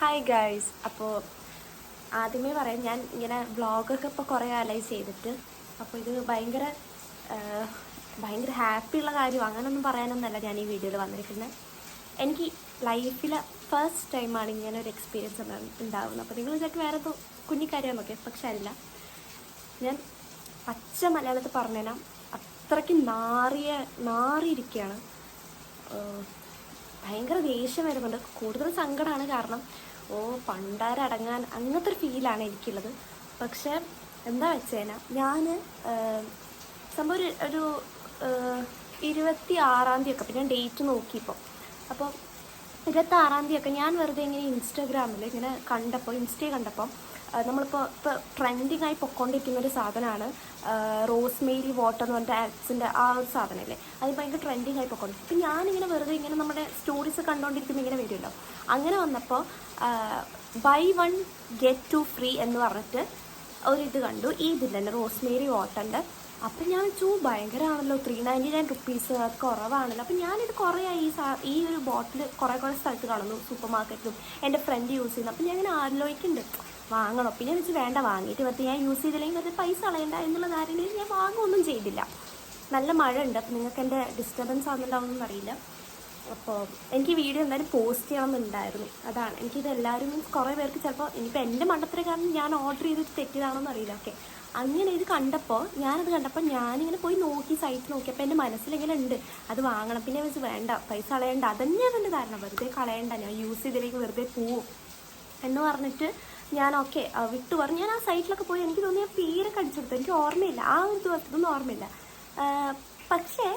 Hi guys. അപ്പോൾ ആദ്യമേ പറയാം, ഞാൻ ഇങ്ങനെ വ്ളോഗൊക്കെ ഇപ്പോൾ കുറേ കാലമായി ചെയ്തിട്ട്. അപ്പോൾ ഇത് ഭയങ്കര ഹാപ്പിയുള്ള കാര്യം അങ്ങനെയൊന്നും പറയാനൊന്നുമല്ല ഞാൻ ഈ വീഡിയോയിൽ വന്നിരിക്കുന്നത്. എനിക്ക് ലൈഫിൽ ഫസ്റ്റ് ടൈമാണ് ഇങ്ങനെ ഒരു എക്സ്പീരിയൻസ് ഉണ്ടാകുന്നത്. അപ്പോൾ നിങ്ങൾ വിചാരിക്കും വേറെ കുഞ്ഞിക്കാര്യം നോക്കിയത്, പക്ഷെ അല്ല. ഞാൻ പച്ച മലയാളത്തിൽ പറഞ്ഞുതരാം, അത്രയ്ക്ക് നാറിയിരിക്കുകയാണ്. ഭയങ്കര ദേഷ്യം വരുന്നുണ്ട്. കൂടുതൽ സങ്കടമാണ്, കാരണം പണ്ടാരടങ്ങാൻ അങ്ങനത്തെ ഒരു ഫീലാണ് എനിക്കുള്ളത്. പക്ഷെ എന്താ വെച്ചുകഴിഞ്ഞാൽ ഞാൻ സംഭവം ഒരു 26-ാം തീയതി ഒക്കെ, പിന്നെ ഡേറ്റ് നോക്കിയപ്പോൾ, അപ്പോൾ 26-ാം തീയതി ഒക്കെ ഞാൻ വെറുതെ ഇങ്ങനെ ഇൻസ്റ്റാഗ്രാമിൽ ഇങ്ങനെ ഇൻസ്റ്റയിൽ കണ്ടപ്പോൾ നമ്മളിപ്പോൾ ട്രെൻഡിങ് ആയി പൊയ്ക്കൊണ്ടിരിക്കുന്ന ഒരു സാധനമാണ് റോസ്മേരി വാട്ടർ എന്ന് പറഞ്ഞിട്ട് ആപ്സിൻ്റെ ആ ഒരു സാധനമല്ലേ, അത് ഭയങ്കര ട്രെൻഡിങ് ആയി പൊയ്ക്കൊണ്ട്. അപ്പം ഞാനിങ്ങനെ വെറുതെ ഇങ്ങനെ നമ്മുടെ സ്റ്റോറീസ് കണ്ടുകൊണ്ടിരിക്കുമ്പോൾ ഇങ്ങനെ വരുമല്ലോ. അങ്ങനെ വന്നപ്പോൾ ബൈ 1 get 2 ഫ്രീ എന്ന് പറഞ്ഞിട്ട് ഒരിത് കണ്ടു, ഈ ഇതില്ലേ റോസ്മേരി വാട്ടറിൻ്റെ. അപ്പം ഞാൻ വെച്ചു ഭയങ്കരമാണല്ലോ, 399 റുപ്പീസ്, അത് കുറവാണല്ലോ. അപ്പം ഞാനിത് കുറേ ഈ ഒരു ബോട്ടിൽ കുറേ സ്ഥലത്ത് കാണുന്നു, സൂപ്പർ മാർക്കറ്റിലും എൻ്റെ ഫ്രണ്ട് യൂസ് ചെയ്യുന്നു. അപ്പം ഞാൻ ഇങ്ങനെ ആലോചിക്കുന്നുണ്ട് വാങ്ങണം. പിന്നെ വെച്ച് വേണ്ട, വാങ്ങിയിട്ട് വെറുതെ ഞാൻ യൂസ് ചെയ്തില്ലെങ്കിൽ വെറുതെ പൈസ കളയണ്ട എന്നുള്ള ധാരണയിൽ ഞാൻ വാങ്ങുമൊന്നും ചെയ്തില്ല. നല്ല മഴ ഉണ്ട്, അപ്പം നിങ്ങൾക്ക് എൻ്റെ ഡിസ്റ്റർബൻസ് ആവുന്നുണ്ടാവുമെന്നൊന്നും അറിയില്ല. അപ്പോൾ എനിക്ക് വീഡിയോ എന്തായാലും പോസ്റ്റ് ചെയ്യണമെന്നുണ്ടായിരുന്നു. അതാണ് എനിക്കിത് എല്ലാവരും കുറേ പേർക്ക് ചിലപ്പോൾ ഇനിയിപ്പോൾ എൻ്റെ മണ്ടത്തര കാരണം ഞാൻ ഓർഡർ ചെയ്തിട്ട് തെറ്റിയതാണെന്ന് അറിയില്ല. ഓക്കെ, അങ്ങനെ ഇത് കണ്ടപ്പോൾ ഞാനിങ്ങനെ പോയി നോക്കി, സൈറ്റ് നോക്കിയപ്പോൾ എൻ്റെ മനസ്സിലിങ്ങനെ ഉണ്ട് അത് വാങ്ങണം. പിന്നെ വെച്ച് വേണ്ട, പൈസ കളയണ്ട, അതന്നെയാണ് എൻ്റെ ധാരണ. വെറുതെ കളയണ്ട, ഞാൻ യൂസ് ചെയ്തിലേക്ക് വെറുതെ പോവും എന്ന് പറഞ്ഞിട്ട് ഞാൻ വിട്ടു പറഞ്ഞു. ഞാൻ ആ സൈറ്റിലൊക്കെ പോയി, എനിക്ക് തോന്നി ഞാൻ പേരൊക്കെ അടിച്ചെടുത്തു, എനിക്ക് ഓർമ്മയില്ല, ആ ഒരു ദിവസത്തൊന്നും ഓർമ്മയില്ല. പക്ഷേ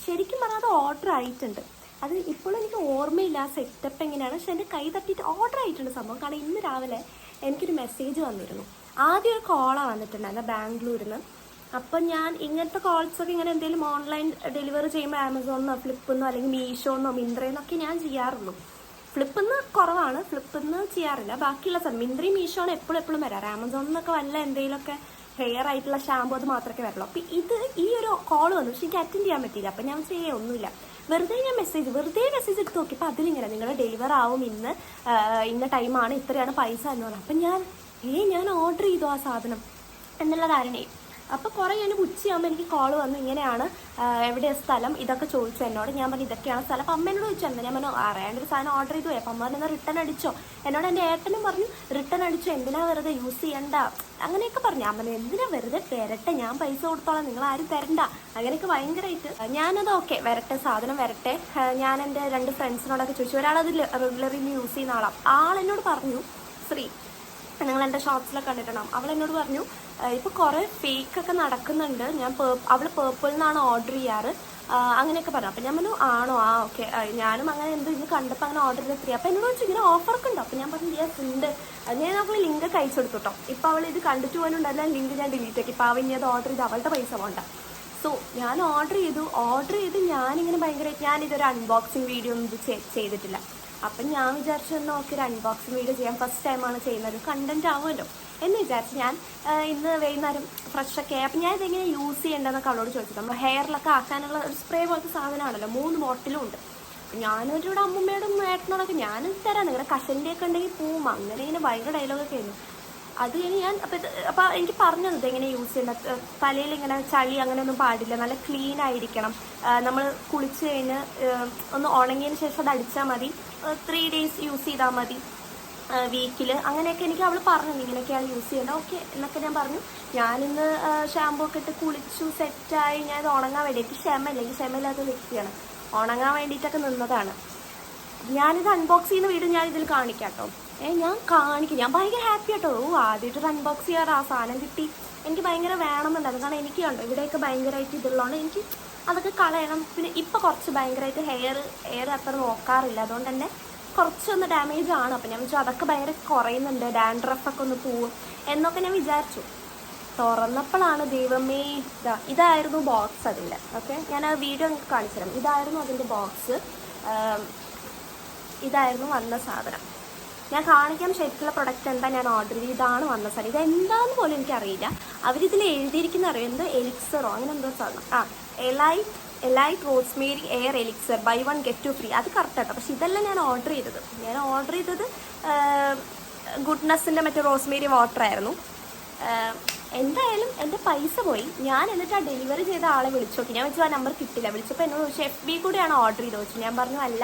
ശരിക്കും പറഞ്ഞാൽ അത് ഓർഡർ ആയിട്ടുണ്ട്. അത് ഇപ്പോഴും എനിക്ക് ഓർമ്മയില്ല ആ സെറ്റപ്പ് എങ്ങനെയാണ്, പക്ഷെ എൻ്റെ കൈ തട്ടിയിട്ട് ഓർഡർ ആയിട്ടുണ്ട് സംഭവം. കാരണം ഇന്ന് രാവിലെ എനിക്കൊരു മെസ്സേജ് വന്നിരുന്നു. ആദ്യം ഒരു കോളാണ് വന്നിട്ടുണ്ടായിരുന്നു ബാംഗ്ലൂരിൽ നിന്ന്. അപ്പം ഞാൻ ഇങ്ങനത്തെ കോൾസൊക്കെ ഇങ്ങനെ എന്തെങ്കിലും ഓൺലൈൻ ഡെലിവറി ചെയ്യുമ്പോൾ ആമസോണിന്നോ ഫ്ലിപ്പിന്നോ അല്ലെങ്കിൽ മീഷോന്നോ മിന്ത്രയെന്നൊക്കെ ഞാൻ ചെയ്യാറുള്ളൂ. ഫ്ലിപ്പിന്ന് കുറവാണ്, ഫ്ലിപ്പിന്ന് ചെയ്യാറില്ല. ബാക്കിയുള്ള മിന്ത്രയും മീഷോണ് എപ്പോഴും വരാറ്. ആമസോണിൽ നിന്നൊക്കെ വല്ല എന്തെങ്കിലുമൊക്കെ ഹെയർ ആയിട്ടുള്ള ഷാമ്പു അത് മാത്രമേ വരുള്ളൂ. അപ്പം ഈ ഒരു കോൾ വന്നു, പക്ഷെ എനിക്ക് അറ്റൻഡ് ചെയ്യാൻ പറ്റിയില്ല. അപ്പം ഞാൻ ഒന്നുമില്ല, വെറുതെ മെസ്സേജ് എടുത്ത് നോക്കിയപ്പോൾ അതിലിങ്ങനെ നിങ്ങൾ ഡെലിവർ ആവും ഇന്ന ടൈമാണ്, ഇത്രയാണ് പൈസ എന്ന് പറഞ്ഞു. അപ്പം ഞാൻ ഓർഡർ ചെയ്തു ആ സാധനം എന്നുള്ള ധാരണയായി. അപ്പോൾ കുറേ കഴിഞ്ഞ് ഉച്ചയാകുമ്പോൾ എനിക്ക് കോൾ വന്നു, ഇങ്ങനെയാണ് എവിടെയാണ് സ്ഥലം ഇതൊക്കെ ചോദിച്ചു എന്നോട്. ഞാൻ പറഞ്ഞു ഇതൊക്കെയാണ് സ്ഥലം. അപ്പം അമ്മ എന്നോട് ചോദിച്ചു, എന്താ ഞാൻ പറഞ്ഞു അറിയാണ്ടൊരു സാധനം ഓർഡർ ചെയ്തു. അപ്പം അമ്മ പറഞ്ഞാൽ റിട്ടേൺ അടിച്ചോ എന്നോട്. എൻ്റെ ഏട്ടനും പറഞ്ഞു റിട്ടേൺ അടിച്ചോ, എന്തിനാ വെറുതെ യൂസ് ചെയ്യണ്ട അങ്ങനെയൊക്കെ പറഞ്ഞു. അമ്മ എന്തിനാ വെറുതെ വരട്ടെ, ഞാൻ പൈസ കൊടുത്തോളാം, നിങ്ങൾ ആരും തരണ്ട, അങ്ങനെയൊക്കെ ഭയങ്കരമായിട്ട്. ഞാനത് വരട്ടെ, സാധനം വരട്ടെ. ഞാൻ എൻ്റെ 2 ഫ്രണ്ട്സിനോടൊക്കെ ചോദിച്ചു, ഒരാളത് റെഗുലർലി യൂസ് ചെയ്യുന്ന ആളെന്നോട് പറഞ്ഞു, ശ്രീ നിങ്ങൾ എൻ്റെ ഷോർട്സിലൊക്കെ കണ്ടിട്ടുണ്ടാവും, അവളെന്നോട് പറഞ്ഞു ഇപ്പോൾ കുറേ ഫേക്കൊക്കെ നടക്കുന്നുണ്ട്, അവൾ പേർപ്പിൾ നിന്നാണ് ഓർഡർ ചെയ്യാറ് അങ്ങനെയൊക്കെ പറഞ്ഞു. അപ്പം ഞാൻ പറഞ്ഞു ആണോ, ഓക്കെ. ഞാനും അങ്ങനെ ഇത് കണ്ടപ്പോൾ അങ്ങനെ ഓർഡർ ചെയ്ത് 3. അപ്പം എന്നോട് ചോദിച്ചു ഇങ്ങനെ ഓഫറൊക്കെ ഉണ്ടോ. അപ്പം ഞാൻ പറഞ്ഞു യെസ് ഉണ്ട്. ഞാൻ അവൾ ലിങ്ക് അയച്ചു കൊടുത്തു കേട്ടോ. ഇപ്പോൾ അവൾ ഇത് കണ്ടിട്ട് പോകാനുണ്ടായിരുന്ന ലിങ്ക് ഞാൻ ഡിലീറ്റ് ആക്കി. ഇപ്പോൾ അവൾ ഇനി അത് ഓർഡർ ചെയ്ത് അവളുടെ പൈസ പോകണ്ട. സോ ഞാൻ ഓർഡർ ചെയ്ത് ഞാനിങ്ങനെ ഭയങ്കരമായിട്ട് ഞാനിതൊരു അൺബോക്സിങ് വീഡിയോ ഒന്നും ഇത് ചെയ്തിട്ടില്ല. അപ്പം ഞാൻ വിചാരിച്ചു ഒരു അൺബോക്സിങ് വീഡിയോ ചെയ്യാൻ ഫസ്റ്റ് ടൈമാണ് ചെയ്യുന്നത്, കണ്ടൻറ്റ് ആവുമല്ലോ എന്ന് വിചാരിച്ച് ഞാൻ ഇന്ന് വൈകുന്നേരം ഫ്രഷൊക്കെ അപ്പം ഞാൻ ഇതെങ്ങനെ യൂസ് ചെയ്യേണ്ടതെന്നൊക്കെ അവളോട് ചോദിച്ചു. നമ്മൾ ഹെയറിലൊക്കെ ആക്കാനുള്ള ഒരു സ്പ്രേ പോലത്തെ സാധനമാണല്ലോ, 3 ബോട്ടിലും ഉണ്ട്. ഞാനൊരു അമ്മൂമ്മയോടും ഏട്ടനോടൊക്കെ ഞാൻ തരാം, നിങ്ങളുടെ കഷൻ്റെയൊക്കെ ഉണ്ടെങ്കിൽ പോവും, അങ്ങനെ ഇങ്ങനെ ഭയങ്കര ഡയലോഗൊക്കെ ആയിരുന്നു. അത് കഴിഞ്ഞ് ഞാൻ അപ്പോൾ എനിക്ക് പറഞ്ഞത് ഇതെങ്ങനെ യൂസ് ചെയ്യേണ്ടത്, തലയിൽ ഇങ്ങനെ ചളി അങ്ങനെയൊന്നും പാടില്ല, നല്ല ക്ലീൻ ആയിരിക്കണം, നമ്മൾ കുളിച്ച് കഴിഞ്ഞ് ഒന്ന് ഉണങ്ങിയതിന് ശേഷം അത് അടിച്ചാൽ മതി, 3 days യൂസ് ചെയ്താൽ മതി വീക്കിൽ, അങ്ങനെയൊക്കെ എനിക്ക് അവൾ പറഞ്ഞു ഇങ്ങനെയൊക്കെയാണ് യൂസ് ചെയ്യേണ്ടത്. ഓക്കെ എന്നൊക്കെ ഞാൻ പറഞ്ഞു. ഞാനിന്ന് ഷാമ്പൂ ഒക്കെ ഇട്ട് കുളിച്ചു സെറ്റായി. ഞാൻ ഇത് ഉണങ്ങാൻ വേണ്ടി, എനിക്ക് ക്ഷമയില്ലാത്ത വ്യക്തിയാണ്, ഉണങ്ങാൻ വേണ്ടിയിട്ടൊക്കെ നിന്നതാണ്. ഞാനിത് അൺബോക്സ് ചെയ്യുന്ന വീഡിയോ ഞാൻ ഇതിൽ കാണിക്കാം കേട്ടോ. ഞാൻ ഭയങ്കര ഹാപ്പി കേട്ടോ. ആദ്യമായിട്ടൊരു അൺബോക്സ് ചെയ്യാറ്, ആ സാധനം കിട്ടി, എനിക്ക് ഭയങ്കര വേണമെന്നുണ്ടായിരുന്നു. കാരണം എനിക്ക് കണ്ടോ ഇവിടെയൊക്കെ ഭയങ്കരമായിട്ട് ഇതുള്ളതുകൊണ്ട് എനിക്ക് അതൊക്കെ കളയണം. പിന്നെ ഇപ്പോൾ കുറച്ച് ഭയങ്കരമായിട്ട് ഹെയർ അത്ര നോക്കാറില്ല, അതുകൊണ്ട് തന്നെ കുറച്ചൊന്ന് ഡാമേജ് ആണ്. അപ്പം ഞാൻ വിചാരിച്ചു അതൊക്കെ ഭയങ്കര കുറയുന്നുണ്ട്, ഡാൻഡ്രഫൊക്കെ ഒന്ന് പോവും എന്നൊക്കെ ഞാൻ വിചാരിച്ചു. തുറന്നപ്പോഴാണ് ദൈവമേ ഇതായിരുന്നു ബോക്സ് അതിൻ്റെ. ഓക്കെ, ഞാൻ ആ വീഡിയോ നിങ്ങൾക്ക് കാണിച്ചു തരാം. ഇതായിരുന്നു അതിൻ്റെ ബോക്സ്, ഇതായിരുന്നു വന്ന സാധനം. ഞാൻ കാണിക്കാം ശരിക്കുള്ള പ്രൊഡക്റ്റ് എന്താ ഞാൻ ഓർഡർ ചെയ്ത്, ഇതാണ് വന്ന സാധനം. ഇതെന്താന്ന് പോലും എനിക്കറിയില്ല. അവരിതിൽ എഴുതിയിരിക്കുന്ന അറിയാം, എന്തോ എലിക്സറോ അങ്ങനെ എന്തോ സാധനം, elite elite rosemary air elixir buy 1 get 2 ഫ്രീ. അത് കറക്റ്റ് ആട്ടോ. പക്ഷെ ഇതല്ല ഞാൻ ഓർഡർ ചെയ്തത് ഗുഡ്നെസ്സിൻ്റെ മറ്റേ റോസ്മേരി വാട്ടർ ആയിരുന്നു. എന്തായാലും എൻ്റെ പൈസ പോയി. ഞാൻ എന്നിട്ട് ആ ഡെലിവറി ചെയ്ത ആളെ വിളിച്ചു നോക്കി. ഞാൻ വെച്ചു ആ നമ്പർ കിട്ടില്ല. വിളിച്ചപ്പോൾ എന്നോട് ചോദിച്ചു FB കൂടെയാണ് ഓർഡർ ചെയ്ത് വെച്ചു. ഞാൻ പറഞ്ഞു അല്ല,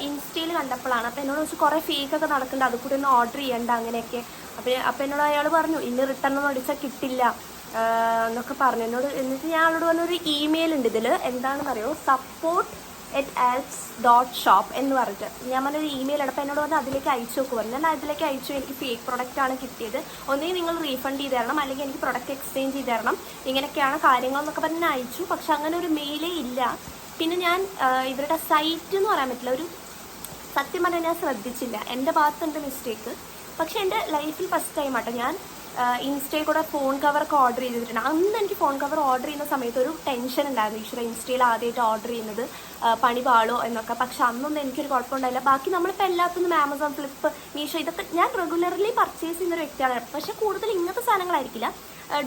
ഇൻസ്റ്റയിൽ കണ്ടപ്പോഴാണ്. അപ്പോൾ എന്നോട് ചോദിച്ചു കുറേ ഫേക്കൊക്കെ നടക്കുന്നുണ്ട്, അത് കൂടി ഒന്ന് ഓർഡർ ചെയ്യണ്ട അങ്ങനെയൊക്കെ. അപ്പോൾ എന്നോട് അയാൾ പറഞ്ഞു ഇന്ന് റിട്ടേൺ ഒന്നും അടിച്ചാൽ കിട്ടില്ല എന്നൊക്കെ പറഞ്ഞു എന്നോട്. എന്നിട്ട് ഞാൻ അവളോട് പറഞ്ഞൊരു ഇമെയിൽ ഉണ്ട് ഇതിൽ, എന്താണെന്ന് അറിയോ, support@alps.shop എന്ന് പറഞ്ഞിട്ട് ഞാൻ പറഞ്ഞൊരു ഇമെയിൽ എടുപ്പോൾ എന്നോട് പറഞ്ഞാൽ അതിലേക്ക് അയച്ചു നോക്ക് പറഞ്ഞു. ഞാൻ അതിലേക്ക് അയച്ചു. എനിക്ക് ഫേക്ക് പ്രൊഡക്റ്റാണ് കിട്ടിയത്, ഒന്നുകിൽ നിങ്ങൾ റീഫണ്ട് ചെയ്ത് തരണം അല്ലെങ്കിൽ എനിക്ക് പ്രൊഡക്റ്റ് എക്സ്ചേഞ്ച് ചെയ്ത് തരണം, ഇങ്ങനെയൊക്കെയാണ് കാര്യങ്ങളെന്നൊക്കെ പറഞ്ഞ് ഞാൻ അയച്ചു. പക്ഷെ അങ്ങനെ ഒരു മെയിലേ ഇല്ല. പിന്നെ ഞാൻ ഇവരുടെ സൈറ്റ് എന്ന് പറയാൻ പറ്റില്ല, ഒരു സത്യം പറഞ്ഞാൽ ഞാൻ ശ്രദ്ധിച്ചില്ല, എൻ്റെ ഭാഗത്തുണ്ട് മിസ്റ്റേക്ക്. പക്ഷെ എൻ്റെ ലൈഫിൽ ഫസ്റ്റ് ടൈം ആട്ടോ ഞാൻ ഇൻസ്റ്റയിൽ കൂടെ ഫോൺ കവറൊക്കെ ഓർഡർ ചെയ്തിട്ടുണ്ട്. അന്ന് എനിക്ക് ഫോൺ കവർ ഓർഡർ ചെയ്യുന്ന സമയത്ത് ഒരു ടെൻഷൻ ഉണ്ടായിരുന്നു, ഈശ്വര ഇൻസ്റ്റയിൽ ആദ്യമായിട്ട് ഓർഡർ ചെയ്യുന്നത് പണി പാളോ എന്നൊക്കെ. പക്ഷെ അന്നൊന്നും എനിക്കൊരു കുഴപ്പമുണ്ടായില്ല. ബാക്കി നമ്മളിപ്പോൾ എല്ലാത്തിനും ആമസോൺ, ഫ്ലിപ്പ്, മീഷോ ഇതൊക്കെ ഞാൻ റെഗുലർലി പർച്ചേസ് ചെയ്യുന്നൊരു വ്യക്തിയാണ്. പക്ഷെ കൂടുതൽ ഇങ്ങനത്തെ സാധനങ്ങളായിരിക്കില്ല,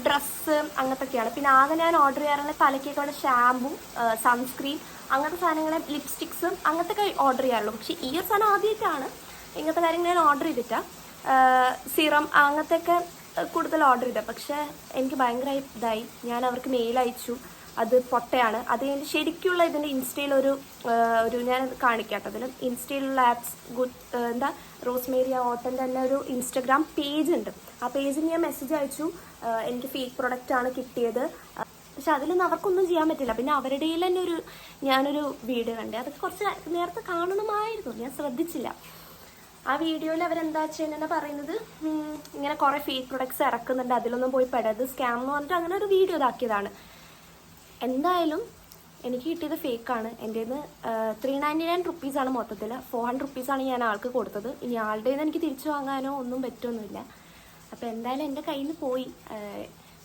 ഡ്രസ്സ് അങ്ങനത്തൊക്കെയാണ്. പിന്നെ ആകെ ഞാൻ ഓർഡർ ചെയ്യാറുള്ള തലക്കേക്കുള്ള ഷാമ്പു, സൺസ്ക്രീൻ, അങ്ങനത്തെ സാധനങ്ങൾ, ലിപ്സ്റ്റിക്സ് അങ്ങനത്തെ ഓർഡർ ചെയ്യാറുള്ളൂ. പക്ഷേ ഈ ഒരു സാധനം ആദ്യമായിട്ടാണ് ഇങ്ങനത്തെ കാര്യങ്ങൾ ഞാൻ ഓർഡർ ചെയ്തിട്ടാണ്. സിറം അങ്ങനത്തെയൊക്കെ കൂടുതൽ ഓർഡർ ചെയ്തത്. പക്ഷേ എനിക്ക് ഭയങ്കരമായി ഇതായി. ഞാൻ അവർക്ക് മെയിൽ അയച്ചു, അത് പൊട്ടയാണ്. അത് കഴിഞ്ഞ് ശരിക്കുള്ള ഇതിൻ്റെ ഇൻസ്റ്റയിലൊരു ഞാൻ കാണിക്കാട്ടോ, അതിൽ ഇൻസ്റ്റയിലുള്ള ആപ്സ് റോസ്മേരി ഓട്ടൻ്റെ തന്നെ ഒരു ഇൻസ്റ്റഗ്രാം പേജ് ഉണ്ട്. ആ പേജിൽ ഞാൻ മെസ്സേജ് അയച്ചു, എനിക്ക് ഫേക്ക് പ്രൊഡക്റ്റാണ് കിട്ടിയത്. പക്ഷെ അതിലൊന്നും അവർക്കൊന്നും ചെയ്യാൻ പറ്റില്ല. പിന്നെ അവരുടെ തന്നെ ഞാനൊരു വീഡിയോ കണ്ടേ, അതൊക്കെ കുറച്ച് നേരത്തെ കാണണമായിരുന്നു, ഞാൻ ശ്രദ്ധിച്ചില്ല. ആ വീഡിയോയിൽ അവരെന്താ ചെയ്യുന്നത് പറയുന്നത്, ഇങ്ങനെ കുറേ ഫേക്ക് പ്രൊഡക്ട്സ് ഇറക്കുന്നുണ്ട്, അതിലൊന്നും പോയി പെടരുത്, സ്കാം എന്ന് പറഞ്ഞിട്ട് അങ്ങനെ ഒരു വീഡിയോ ഇതാക്കിയതാണ്. എന്തായാലും എനിക്ക് കിട്ടിയത് ഫേക്കാണ്. എൻ്റെ നിന്ന് 399 റുപ്പീസാണ് മൊത്തത്തിൽ, 400 റുപ്പീസാണ് ഞാൻ ആൾക്ക് കൊടുത്തത്. ഇനി ആളുടെ നിന്ന് എനിക്ക് തിരിച്ചു വാങ്ങാനോ ഒന്നും പറ്റുമൊന്നുമില്ല. അപ്പോൾ എന്തായാലും എൻ്റെ കയ്യിൽ നിന്ന് പോയി.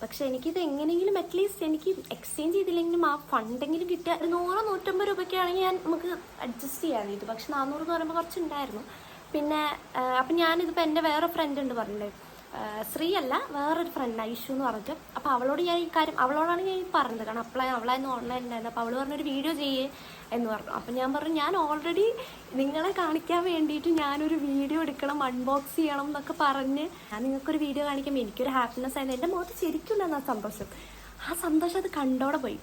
പക്ഷെ എനിക്കിത് എങ്ങനെയെങ്കിലും അറ്റ്ലീസ്റ്റ് എനിക്ക് എക്സ്ചേഞ്ച് ചെയ്തില്ലെങ്കിലും ആ ഫണ്ടെങ്കിലും കിട്ടുക. 100-150 രൂപയ്ക്കാണെങ്കിൽ നമുക്ക് അഡ്ജസ്റ്റ് ചെയ്യാമായിരുന്നു. ഇത് പക്ഷെ 400 എന്ന് പറയുമ്പോൾ കുറച്ചുണ്ടായിരുന്നു. പിന്നെ അപ്പം ഞാനിതിപ്പോൾ എൻ്റെ വേറെ ഫ്രണ്ട് ഉണ്ട് പറഞ്ഞില്ലേ, ശ്രീ അല്ല വേറൊരു ഫ്രണ്ട് ഐഷു എന്ന് പറഞ്ഞിട്ട്. അപ്പോൾ അവളോട് ഞാൻ ഈ കാര്യം, അവളോടാണ് ഞാൻ പറഞ്ഞത്, കാരണം അവളായിരുന്നു ഓൺലൈൻ ഉണ്ടായിരുന്നു. അപ്പോൾ അവൾ പറഞ്ഞൊരു വീഡിയോ ചെയ്യേ എന്ന് പറഞ്ഞു. അപ്പം ഞാൻ പറഞ്ഞു ഞാൻ ഓൾറെഡി നിങ്ങളെ കാണിക്കാൻ വേണ്ടിയിട്ട് ഞാനൊരു വീഡിയോ എടുക്കണം, അൺബോക്സ് ചെയ്യണം എന്നൊക്കെ പറഞ്ഞ് ഞാൻ നിങ്ങൾക്കൊരു വീഡിയോ കാണിക്കുമ്പോൾ എനിക്കൊരു ഹാപ്പിനെസ് ആയിരുന്നു. എൻ്റെ മുഖത്ത് ശരിക്കും ഉണ്ടായിരുന്നു ആ സന്തോഷം അത് കണ്ടോടെ പോയി.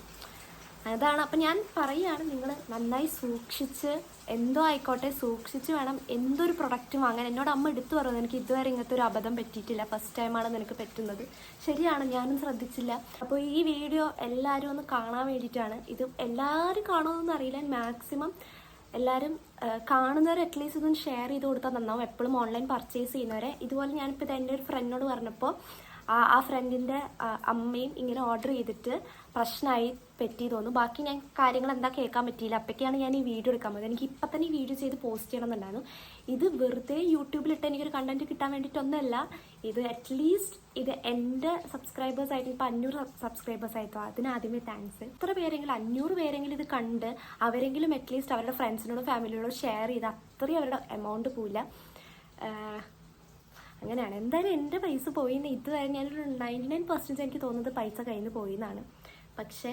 അതാണ്. അപ്പം ഞാൻ പറയുകയാണ്, നിങ്ങൾ നന്നായി സൂക്ഷിച്ച്, എന്തോ ആയിക്കോട്ടെ സൂക്ഷിച്ച് വേണം എന്തൊരു പ്രൊഡക്റ്റ് വാങ്ങാൻ. എന്നോട് അമ്മ എടുത്തു പറയുന്നത്, എനിക്ക് ഇതുവരെ ഇങ്ങനത്തെ ഒരു അബദ്ധം പറ്റിയിട്ടില്ല, ഫസ്റ്റ് ടൈമാണ് നിനക്ക് പറ്റുന്നത്. ശരിയാണ്, ഞാനും ശ്രദ്ധിച്ചില്ല. അപ്പോൾ ഈ വീഡിയോ എല്ലാവരും ഒന്ന് കാണാൻ വേണ്ടിയിട്ടാണ്. ഇത് എല്ലാവരും കാണുമെന്നൊന്നും അറിയില്ല, മാക്സിമം എല്ലാവരും കാണുന്നവർ അറ്റ്ലീസ്റ്റ് ഇതൊന്ന് ഷെയർ ചെയ്ത് കൊടുത്താൽ നന്നാവും. എപ്പോഴും ഓൺലൈൻ പർച്ചേസ് ചെയ്യുന്നവരെ. ഇതുപോലെ ഞാനിപ്പോൾ ഇത് എൻ്റെ ഒരു ഫ്രണ്ടിനോട് പറഞ്ഞപ്പോൾ ആ ഫ്രണ്ടിൻ്റെ അമ്മയും ഇങ്ങനെ ഓർഡർ ചെയ്തിട്ട് പ്രശ്നമായി പറ്റി തോന്നുന്നു. ബാക്കി ഞാൻ കാര്യങ്ങൾ എന്താ കേൾക്കാൻ പറ്റിയില്ല. അപ്പോഴേക്കാണ് ഞാൻ ഈ വീഡിയോ എടുക്കാൻ പറ്റുന്നത്. എനിക്ക് ഇപ്പം തന്നെ ഈ വീഡിയോ ചെയ്ത് പോസ്റ്റ് ചെയ്യണമെന്നുണ്ടായിരുന്നു. ഇത് വെറുതെ യൂട്യൂബിലിട്ട് എനിക്കൊരു കണ്ടന്റ് കിട്ടാൻ വേണ്ടിയിട്ടൊന്നുമല്ല. ഇത് അറ്റ്ലീസ്റ്റ് ഇത് എൻ്റെ സബ്സ്ക്രൈബേഴ്സ് ആയിട്ട് ഇപ്പോൾ 500 സബ്സ്ക്രൈബേഴ്സ് ആയിട്ടോ, അതിന് ആദ്യമേ താങ്ക്സ്. എത്ര പേരെങ്കിലും 500 പേരെങ്കിലും ഇത് കണ്ട് അവരെങ്കിലും അറ്റ്ലീസ്റ്റ് അവരുടെ ഫ്രണ്ട്സിനോടും ഫാമിലിയോടും ഷെയർ ചെയ്ത് അത്രയും അവരുടെ എമൗണ്ട് പോവില്ല. അങ്ങനെയാണ്. എന്തായാലും എൻ്റെ പൈസ പോയിന്ന് ഇതുവരെ ഞാനൊരു 99% എനിക്ക് തോന്നുന്നത് പൈസ കയ്യിൽ നിന്ന് പോയി എന്നാണ്. പക്ഷേ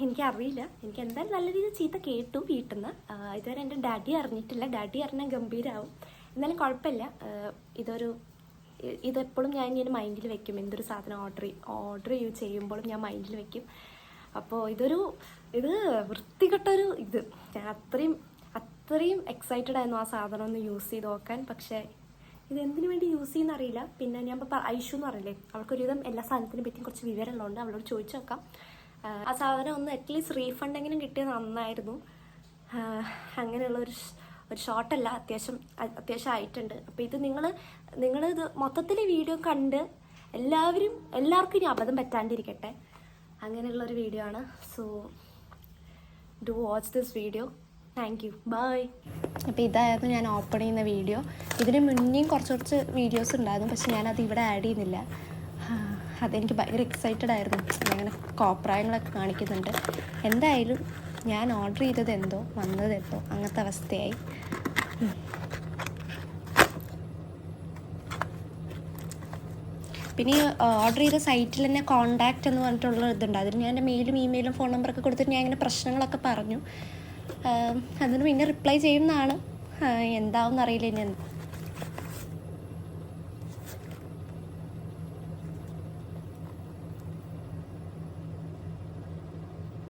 എനിക്കറിയില്ല, എനിക്ക് എന്തായാലും നല്ല രീതിയിൽ ചീത്ത കേട്ടു വീട്ടിൽ നിന്ന്. ഇതുവരെ എൻ്റെ ഡാഡി അറിഞ്ഞിട്ടില്ല. ഡാഡി അറിഞ്ഞാൽ ഗംഭീരമാവും. എന്നാലും കുഴപ്പമില്ല. ഇതെപ്പോഴും ഞാൻ ഇങ്ങനെ മൈൻഡിൽ വെക്കും. എന്തൊരു സാധനം ഓർഡർ ചെയ്യുമ്പോഴും ഞാൻ മൈൻഡിൽ വെക്കും. അപ്പോൾ ഇത് വൃത്തികെട്ടൊരു ഞാൻ അത്രയും എക്സൈറ്റഡ് ആയിരുന്നു ആ സാധനം ഒന്ന് യൂസ് ചെയ്ത് നോക്കാൻ. പക്ഷേ ഇതെന്തിനു വേണ്ടി യൂസ് ചെയ്യുന്ന അറിയില്ല. പിന്നെ ഞാൻ ഇപ്പോൾ ഐഷു എന്ന് പറയില്ലേ, അവൾക്കൊരുവിധം എല്ലാ സാധനത്തിനെ പറ്റിയും കുറച്ച് വിവരമുള്ളതുകൊണ്ട് അവളോട് ചോദിച്ചു നോക്കാം. ആ സാധനം ഒന്ന് അറ്റ്ലീസ്റ്റ് റീഫണ്ടെങ്കിലും കിട്ടിയത് നന്നായിരുന്നു. അങ്ങനെയുള്ള ഒരു ഷോട്ടല്ല, അത്യാവശ്യം ആയിട്ടുണ്ട്. അപ്പോൾ ഇത് നിങ്ങളിത് മൊത്തത്തിൽ വീഡിയോ കണ്ട് എല്ലാവർക്കും ഇനി അബദ്ധം പറ്റാണ്ടിരിക്കട്ടെ, അങ്ങനെയുള്ളൊരു വീഡിയോ ആണ്. So do watch this video. Thank you, bye. അപ്പോൾ ഇതായിരുന്നു ഞാൻ ഓപ്പൺ ചെയ്യുന്ന വീഡിയോ. ഇതിന് മുന്നേയും കുറച്ച് വീഡിയോസ് ഉണ്ടായിരുന്നു, പക്ഷെ ഞാനത് ഇവിടെ ആഡ് ചെയ്യുന്നില്ല. അതെനിക്ക് ഭയങ്കര എക്സൈറ്റഡ് ആയിരുന്നു. അങ്ങനെ കോപ്രായങ്ങളൊക്കെ കാണിക്കുന്നുണ്ട്. എന്തായാലും ഞാൻ ഓർഡർ ചെയ്തത് എന്തോ വന്നത് എന്തോ അങ്ങനത്തെ അവസ്ഥയായി. പിന്നെ ഓർഡർ ചെയ്ത സൈറ്റിൽ തന്നെ കോൺടാക്റ്റ് എന്ന് പറഞ്ഞിട്ടുള്ള ഇതുണ്ട്. അതിന് ഞാൻ എൻ്റെ മെയിലും ഇമെയിലും ഫോൺ നമ്പറൊക്കെ കൊടുത്തിട്ട് ഞാൻ ഇങ്ങനെ പ്രശ്നങ്ങളൊക്കെ പറഞ്ഞു. അതിന് പിന്നെ റിപ്ലൈ ചെയ്യുന്നതാണ്. എന്താവും എന്നറിയില്ല ഇനി.